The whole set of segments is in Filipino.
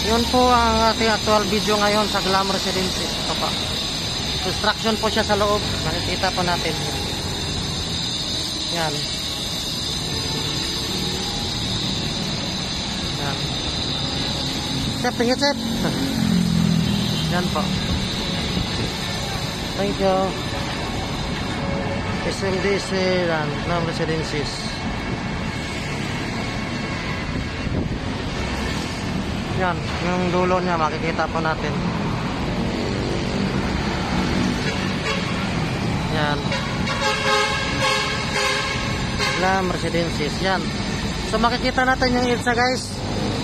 Yun po ang ating actual video ngayon sa Glam Residences. Ito pa. Construction po siya sa loob. Makikita po natin. Yan. Yan. Chef, tingin chef. Yan po. Thank you. SMDC dan Glam Residences. Yan, yung dulo niya makikita po natin. Yan. Glam Residences. Yan. So makikita natin yung EDSA guys.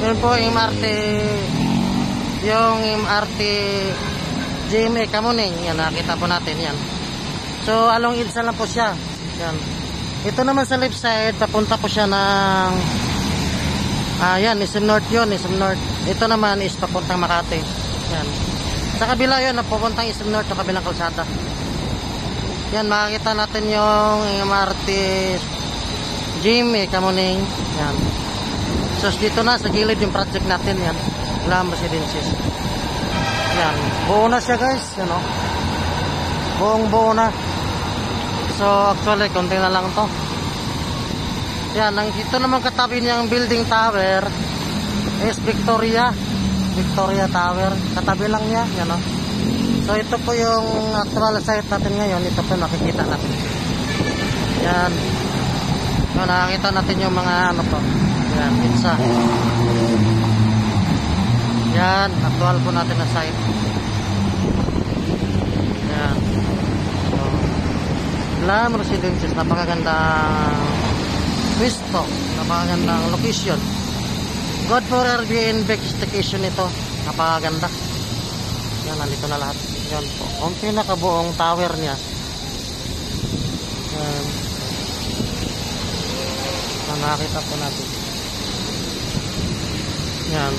Yun po yung MRT, yung MRT GMA Kamuning. Yan, nakita po natin yan. So along EDSA lang po siya. Yan. Ito naman sa left side, papunta po siya ng yan, SM North yun, SM North. Ito naman is papuntang Makati. Yan. Sa kabila yun, papuntang SM North sa kabilang kalsada. Yan, makikita natin yung MRT GMA Kamuning. Yan. So dito na sa gilid yung project natin yan. Glam Residences. Yan. Buo na siya guys. Yan o. Buong buo na. So actually, konti na lang to. Yan, ito naman katabi niyang building tower is Victoria Tower. Katabi lang niya, yan o. So ito po yung actual site natin ngayon. Ito po nakikita natin. Yan. So, nakikita natin yung mga ano po. Yan, pizza. Yan, actual po natin na site. Yan. So, Glam Residences, napakagandang pwesto, napakagandang location. Good for Airbnb staycation ito. Napakaganda. Yan, nandito na lahat. Yan po. Ang pinakabuong tower niya. Yan. Nakakita po natin. Yan.